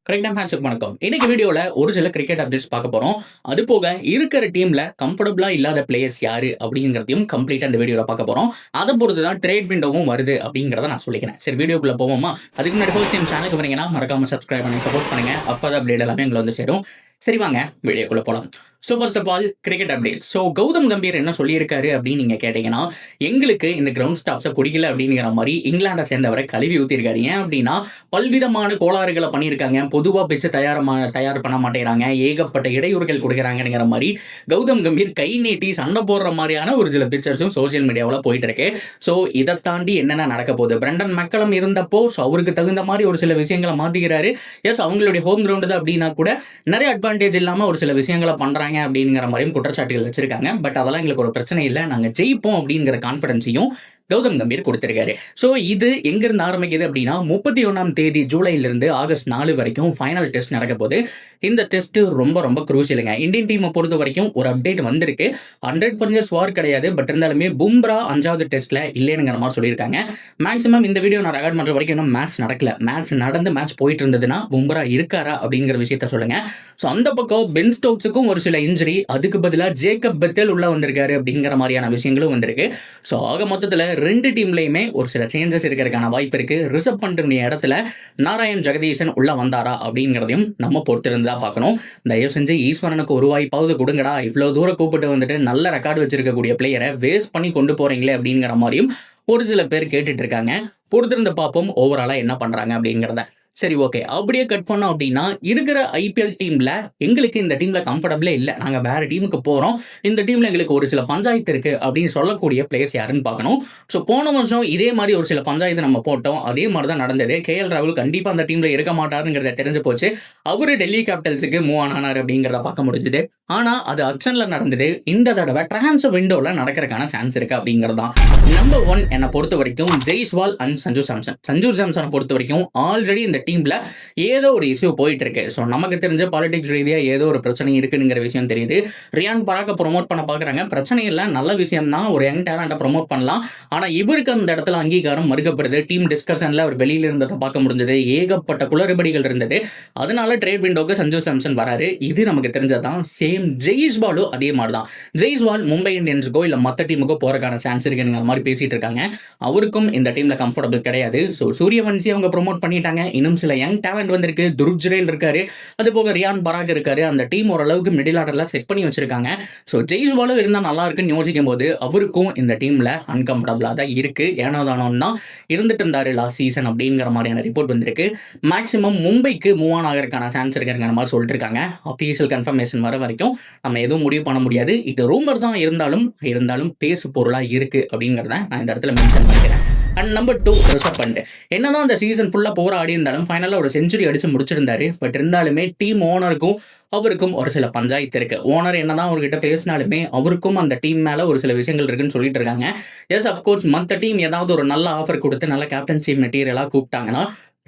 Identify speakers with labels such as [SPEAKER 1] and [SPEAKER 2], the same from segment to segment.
[SPEAKER 1] கரெக்டான ஃபேன்ஸுக்கு வணக்கம். இன்னைக்கு வீடியோல ஒரு சில கிரிக்கெட் அப்டேட்ஸ் பார்க்க போறோம். அது போக இருக்கிற டீம்ல கம்ஃபர்டபுளா இல்லாத பிளேயர்ஸ் யாரு அப்படிங்கிறதையும் கம்ப்ளீட்டா இந்த வீடியோல பார்க்க போறோம். அத பொறுத்து தான் ட்ரேட் விண்டோவும் வருது அப்படிங்கிறத நான் சொல்லிக்கிறேன். சரி வீடியோக்குள்ள போவோமா? அதுக்கு முன்னாடி ஃபர்ஸ்ட் டைம் சேனலுக்கு வரீங்கன்னா மறக்காம சப்ஸ்கிரைப் பண்ணி சப்போர்ட் பண்ணுங்க. அப்பதான் அப்டேட் எல்லாமே உங்களை வந்து சேரும். சரி வாங்க வீடியோக்குள்ள போலாம். So first of all cricket update. So Gautam Gambhir என்ன சொல்லியிருக்காரு அப்படின்னு நீங்க கேட்டீங்கன்னா, எங்களுக்கு இந்த கிரவுண்ட் ஸ்டாப்ஸை பிடிக்கல அப்படிங்கிற மாதிரி இங்கிலாண்டை சேர்ந்தவரை கழுவி ஊத்திருக்காரு. ஏன் அப்படின்னா பல்விதமான கோளாறுகளை பண்ணியிருக்காங்க. பொதுவாக பிச்சு தயார் பண்ண மாட்டேங்கிறாங்க, ஏகப்பட்ட இடையூறுகள் கொடுக்குறாங்கிற மாதிரி கௌதம் கம்பீர் கை நீட்டி சண்டை போடுற மாதிரியான ஒரு சில பிக்சர்ஸும் சோசியல் மீடியாவில் போயிட்டு இருக்கு. ஸோ இதை தாண்டி என்னென்ன நடக்க போகுது? பிரண்டன் மெக்கலம் இருந்தப்போ அவருக்கு தகுந்த மாதிரி ஒரு சில விஷயங்களை மாத்திக்கிறாரு. எஸ் அவங்களுடைய ஹோம் கிரவுண்டு தான் அப்படின்னா கூட நிறைய அட்வான்டேஜ் இல்லாமல் ஒரு சில விஷயங்களை பண்றாங்க அப்படிங்கிற மாதிரியும் குற்றச்சாட்டுகள் வச்சிருக்காங்க. பட் அதெல்லாம் எங்களுக்கு ஒரு பிரச்சனை இல்லை, நாங்கள் ஜெயிப்போம் அப்படிங்கிற கான்ஃபிடன்ஸையும் கௌதம் கம்பீர் கொடுத்திருக்காரு. ஸோ இது எங்கிருந்து ஆரம்பிக்குது அப்படின்னா 31ஆம் தேதி ஜூலையிலிருந்து ஆகஸ்ட் 4 வரைக்கும் ஃபைனல் டெஸ்ட் நடக்க போகுது. இந்த டெஸ்ட் ரொம்ப ரொம்ப குரூசியலுங்க. இந்தியன் டீமை பொறுத்த வரைக்கும் ஒரு அப்டேட் வந்திருக்கு. 100% ஸ்வார் கிடையாது, பட் இருந்தாலுமே பும்ரா 5வது டெஸ்ட்ல இல்லைங்கிற மாதிரி சொல்லியிருக்காங்க. மேக்ஸிமம் இந்த வீடியோ நான் ரெக்கார்ட் பண்ற வரைக்கும் இன்னும் மேட்ச் நடக்கல. மேட்ச் போயிட்டு இருந்ததுன்னா பும்ரா இருக்காரா அப்படிங்கிற விஷயத்த சொல்லுங்க. ஸோ அந்த பக்கம் பென் ஸ்டோக்ஸுக்கும் ஒரு சில இன்ஜுரி, அதுக்கு பதிலாக ஜேக்கப் பெத்தல் உள்ள வந்திருக்காரு அப்படிங்கிற மாதிரியான விஷயங்களும் வந்திருக்கு. ஸோ ஆக மொத்தத்தில் ரெண்டு டீம்லையுமே ஒரு சில சேஞ்சஸ் இருக்கிறதுக்கான வாய்ப்பு இருக்கு. ரிசர்வ் பண்ணுற இடத்துல நாராயண் ஜெகதீசன் உள்ள வந்தாரா அப்படிங்கிறதையும் நம்ம பொறுத்திருந்து தான் பார்க்கணும். தயவு செஞ்சு ஈஸ்வரனுக்கு ஒரு வாய்ப்பாவது கொடுங்கடா, இவ்வளோ தூரம் கூப்பிட்டு வந்துட்டு நல்ல ரெக்கார்டு வச்சிருக்கக்கூடிய பிளேயரை வேஸ்ட் பண்ணி கொண்டு போறீங்களே அப்படிங்கிற மாதிரியும் ஒரு சில பேர் கேட்டுட்டு இருக்காங்க. பொறுத்திருந்து பார்ப்போம் ஓவராலா என்ன பண்றாங்க அப்படிங்கிறத. சரி ஓகே, அப்படியே கட் பண்ணோம் அப்படின்னா இருக்கிற ஐபிஎல் டீம்ல எங்களுக்கு இந்த டீம்ல கம்ஃபர்டபிளே இல்லை, நாங்கள் வேற டீமுக்கு போறோம், இந்த டீம்ல எங்களுக்கு ஒரு சில பஞ்சாயத்து இருக்கு அப்படின்னு சொல்லக்கூடிய பிளேயர்ஸ் யாருன்னு பார்க்கணும். ஸோ போன வருஷம் இதே மாதிரி ஒரு சில பஞ்சாயத்து நம்ம போட்டோம், அதே மாதிரி தான் நடந்தது. கேஎல் ராகுல் கண்டிப்பா அந்த டீம்ல இருக்க மாட்டாருங்கிறத தெரிஞ்சு போச்சு. அவரு டெல்லி கேபிட்டல்ஸுக்கு மூவ் ஆனார் அப்படிங்கிறத பார்க்க முடிஞ்சுது. ஆனா அது ஆக்ஷன்ல நடந்தது. இந்த தடவை டிரான்ஸ்ஃபர் விண்டோல நடக்கிறதுக்கான சான்ஸ் இருக்கு அப்படிங்கிறது தான். நம்பர் 1 என்னை பொறுத்த வரைக்கும் ஜெய்ஸ்வால் அண்ட் சஞ்சு சாம்சனை பொறுத்த வரைக்கும் ஆல்ரெடி இந்த டீம்ல ஏதோ ஒரு இஷ்யூ போயிட்டு இருக்கு. ஸோ நமக்கு தெரிஞ்ச பாலிடிக்ஸ் ரீதியா ஏதோ ஒரு பிரச்சனை இருக்குங்கிற விஷயம் தெரியுது. ரியான் பராக்கை ப்ரொமோட் பண்ண பாக்குறாங்க, பிரச்சனை இல்லை, நல்ல விஷயம் தான், ஒரு யங் டேலண்ட்டை ப்ரொமோட் பண்ணலாம். ஆனா இவருக்கு அந்த இடத்துல அங்கீகாரம் மறுக்கப்படுது. டீம் டிஸ்கஷன்ல அவர் வெளியில இருந்ததை பார்க்க முடிஞ்சது, ஏகப்பட்ட குளறுபடிகள் இருந்தது. அதனால ட்ரேட் விண்டோக்கு சஞ்சு சாம்சன் வராரு. இது நமக்கு தெரிஞ்சதான். சேம் ஜெய்ஸ்வாலும் அதே மாதிரி தான். ஜெய்ஸ்வால் மும்பை இந்தியன்ஸுக்கோ இல்ல மற்ற டீமுக்கோ போறதுக்கான சான்ஸ் இருக்குங்கிற மாதிரி பேசிட்டு இருக்காங்க. அவருக்கும் இந்த டீம்ல கம்ஃபர்டபிள் கிடையாது. ஸோ சூரியவன்சி அவங்க ப்ரொமோட் பண்ணிட்டாங்க. இன்னும் சில யங் டேலண்ட் வந்திருக்கு. துருவ் ஜுரேல் இருக்காரு, அது போக ரியான் பராக் இருக்காரு. அந்த டீம் ஓரளவுக்கு மிடில் ஆர்டர்ல செட் பண்ணி வச்சிருக்காங்க. ஸோ ஜெய்ஸ்வாலும் இருந்தா நல்லா இருக்குன்னு யோசிக்கும் போது அவருக்கும் இந்த டீம்ல அன்கம்ஃபர்டபுளா தான் இருக்கு. ஏனோ தானோன்னு தான் இருந்துட்டு இருந்தாரு லாஸ்ட் சீசன் அப்படிங்கிற மாதிரியான ரிப்போர்ட் வந்திருக்கு. மேக்ஸிமம் மும்பைக்கு மூவ் ஆன் ஆகிறதுக்கான சான்ஸ் இருக்கிற மாதிரி சொல்லிட்டு இருக்காங்க. அஃபீஷியல் கன்ஃபர்மேஷன் வர வரைக்கும் நம்ம எதுவும் முடிவு பண்ண முடியாது. இது ரூமர் தான் இருந்தாலும் பேசு பொருளா இருக்கு அப்படிங்கிறத நான் இந்த இடத்துல மென்ஷன் பண்ணிக்கிறேன். அண்ட் நம்பர் 2 ரிசர்வ் பண்ணிட்டு என்னதான் அந்த சீசன் ஃபுல்லா போராடி இருந்தாலும் ஃபைனலாக ஒரு செஞ்சுரி அடிச்சு முடிச்சிருந்தாரு. பட் இருந்தாலுமே டீம் ஓனருக்கும் அவருக்கும் ஒரு சில பஞ்சாயத்து இருக்கு. ஓனர் என்னதான் அவர்கிட்ட பேசினாலுமே அவருக்கும் அந்த டீம் மேல ஒரு சில விஷயங்கள் இருக்குன்னு சொல்லிட்டு இருக்காங்க. எஸ் அப்கோர்ஸ் மற்ற டீம் ஏதாவது ஒரு நல்ல ஆஃபர் கொடுத்து நல்ல கேப்டன்சி மெட்டீரியலா கூப்பிட்டாங்கன்னா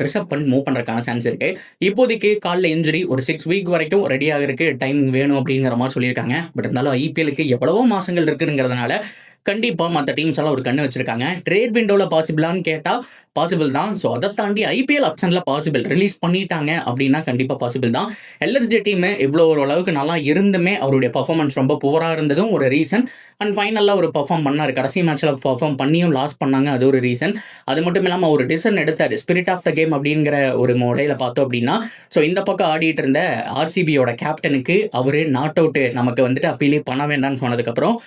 [SPEAKER 1] ரிசர்வ் பண்ணி மூவ் பண்றதுக்கான சான்ஸ் இருக்கு. இப்போதைக்கு காலில் இன்ஜுரி ஒரு 6 வீக் வரைக்கும் ரெடியாக இருக்கு, டைம் வேணும் அப்படிங்கிற மாதிரி சொல்லியிருக்காங்க. பட் இருந்தாலும் ஐபிஎலுக்கு எவ்வளவோ மாசங்கள் இருக்குங்கிறதுனால கண்டிப்பா மற்ற டீம்ஸ் எல்லாம் ஒரு கண்ணு வச்சிருக்காங்க. ட்ரேட் விண்டோல பாசிபிளான்னு கேட்டா பாசிபிள் தான். ஸோ அதை தாண்டி ஐபிஎல் ஆப்ஷன்ல பாசிபிள், ரிலீஸ் பண்ணிட்டாங்க அப்படின்னா கண்டிப்பா பாசிபிள் தான். எல்எஸ்ஜி டீம் இவ்வளோ ஒரு அளவுக்கு நல்லா இருந்துமே அவருடைய பர்ஃபார்மன்ஸ் ரொம்ப புவரா இருந்ததும் ஒரு ரீசன். அண்ட் ஃபைனலாக ஒரு பர்ஃபார்ம் பண்ணார், கடைசி மேட்ச்ல பர்ஃபார்ம் பண்ணியும் லாஸ் பண்ணாங்க, அது ஒரு ரீசன். அது மட்டும் இல்லாமல் ஒரு டிசிஷன் எடுத்தார், ஸ்பிரிட் ஆஃப் த கேம் அப்படிங்கிற ஒரு முறையில பார்த்தோம் அப்படின்னா. ஸோ இந்த பக்கம் ஆடிட்டு இருந்த ஆர்சிபியோட கேப்டனுக்கு அவரு நாட் அவுட் நமக்கு வந்துட்டு அப்பீலே பண்ண வேண்டாம்னு சொன்னதுக்கப்புறம்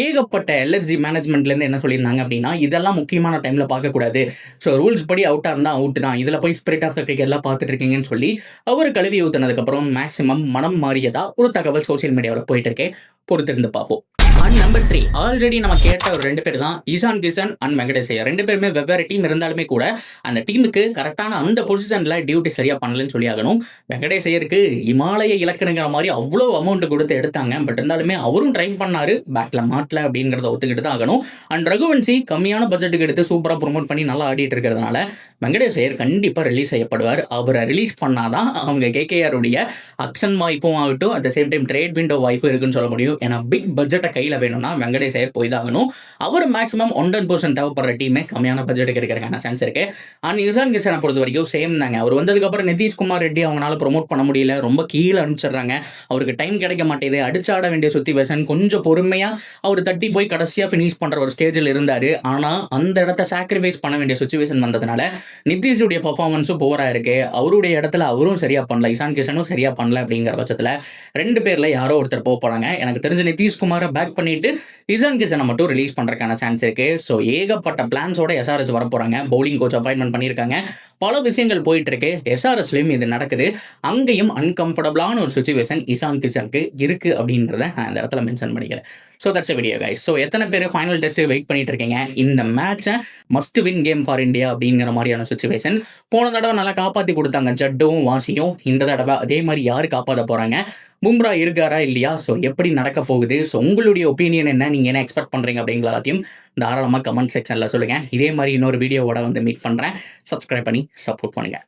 [SPEAKER 1] ஏகப்பட்ட எல்எஸ்ஜி மேனேஜ்மெண்ட்லேருந்து என்ன சொல்லியிருந்தாங்க அப்படின்னா இதெல்லாம் முக்கியமான டைமில் பார்க்கக்கூடாது, ஸோ ரூல்ஸ் படி அவுட்டாக இருந்தால் அவுட் தான், இதில் போய் ஸ்பிரிட் ஆஃப் த கிரிக்கெட்லாம் பார்த்துட்டு இருக்கீங்கன்னு சொல்லி அவர் கழுவி ஊற்றினதுக்கப்புறம் மேக்ஸிமம் மனம் மாறியதா ஒரு தகவல் சோசியல் மீடியாவில் போயிட்டு இருக்கேன். பொறுத்திருந்து பார்ப்போம். அண்ட் நம்பர் 3 ஆல்ரெடி நம்ம கேட்ட ஒரு 2 பேர் தான், ஈசான் கிஷன் அண்ட் வெங்கடேஷ் ஐயர். 2 பேருமே வெவ்வேறு டீம் இருந்தாலுமே கூட அந்த டீமுக்கு கரெக்டான அந்த பொசிஷன்ல டியூட்டி சரியா பண்ணலன்னு சொல்லி ஆகணும். வெங்கடேஷ் ஐயருக்கு இமாலய இலக்கணுங்கிற மாதிரி அவ்வளோ அமௌண்ட் கொடுத்து எடுத்தாங்க. பட் இருந்தாலுமே அவரும் ட்ரை பண்ணாரு, பேட்ல மாட்டல அப்படிங்கிறத ஒத்துக்கிட்டு தான் ஆகணும். அண்ட் ரகுவன்சி கம்மியான பட்ஜெட்டுக்கு எடுத்து சூப்பராக ப்ரொமோட் பண்ணி நல்லா ஆடிட்டு இருக்கிறதுனால வெங்கடேஷ் ஐயர் கண்டிப்பாக ரிலீஸ் செய்யப்படுவார். அவரை ரிலீஸ் பண்ணாதான் அவங்க கேகேஆருடைய ஆக்ஷன் வாய்ப்பும் ஆகட்டும், at the same time trade window வாய்ப்பு இருக்குன்னு சொல்ல முடியும். ஏன்னா பிக் பட்ஜெட்டை கையில் வேணும்னா வெங்கடேஷ் ஐயர் போய் தான் ஆகணும். அவர் மேக்ஸிமம் 100% தேவைப்படுற டீமே கம்மியான பட்ஜெட்டுக்கு இருக்கிறதுக்கான சான்ஸ் இருக்கு. அண்ட் இசான் கிஷனை பொறுத்த வரைக்கும் சேம் தாங்க. அவர் வந்ததுக்கப்புறம் நிதிஷ்குமார் ரெட்டி அவங்களால ப்ரொமோட் பண்ண முடியல, ரொம்ப கீழே அனுப்பிச்சிடுறாங்க. அவருக்கு டைம் கிடைக்க மாட்டேது, அடிச்சாட வேண்டிய சுச்சுவேஷன். கொஞ்சம் பொறுமையாக அவர் தட்டி போய் கடைசியாக ஃபினிஷ் பண்ணுற ஒரு ஸ்டேஜில் இருந்தார். ஆனால் அந்த இடத்த சாக்ரிஃபைஸ் பண்ண வேண்டிய சுச்சுவேஷன் வந்ததுனால நிதிஷுடைய பர்ஃபார்மன்ஸும் போராக இருக்கு. அவருடைய இடத்துல அவரும் சரியாக பண்ணல, இசான் கிஷனும் சரியாக பண்ணல. அப்படிங்கிற பட்சத்தில் 2 பேரில் யாரோ ஒருத்தர் போகிறாங்க. எனக்கு தெரிஞ்ச நிதிஷ்குமாரை பேக் பண்ணிட்டு இசான் கிஷனை மட்டும் ரிலீஸ் பண்ணுறதுக்கான சான்ஸ் இருக்கு. ஸோ ஏகப்பட்ட பிளான்ஸோட எஸ்ஆர்எஸ் வர போகிறாங்க. பவுலிங் கோச் அப்பாயின்மெண்ட் பண்ணியிருக்காங்க. பல விஷயங்கள் போயிட்டு இருக்கு. எஸ்ஆர்எஸ்லையும் இது நடக்குது. அங்கேயும் அன்கம்ஃபர்டபுளான ஒரு சுச்சுவேஷன் இசான் கிஷனுக்கு இருக்கு அப்படின்றத நான் இந்த இடத்துல மென்ஷன் பண்ணிக்கிறேன். So that's video guys. So எத்தனை பேர் ஃபைனல் டெஸ்ட்டு வெயிட் பண்ணிட்டு இருக்கீங்க? இந்த மேட்சை must win game for India அப்படிங்கிற மாதிரியான சுச்சுவேஷன். போன தடவை நல்லா காப்பாற்றி கொடுத்தாங்க ஜட்டும் வாசியும். இந்த தடவை அதே மாதிரி யார் காப்பாற்ற போகிறாங்க? பும்ரா இருக்காரா இல்லையா? ஸோ எப்படி நடக்க போகுது? ஸோ உங்களுடைய ஒப்பீனியன் என்ன? நீங்கள் என்ன எக்ஸ்பெக்ட் பண்ணுறீங்க அப்படிங்கிற எல்லாத்தையும் தாராளமாக கமெண்ட் செக்ஷனில் சொல்லுங்கள். இதே மாதிரி இன்னொரு வீடியோவோட வந்து மீட் பண்ணுறேன். சப்ஸ்கிரைப் பண்ணி சப்போர்ட் பண்ணுங்கள்.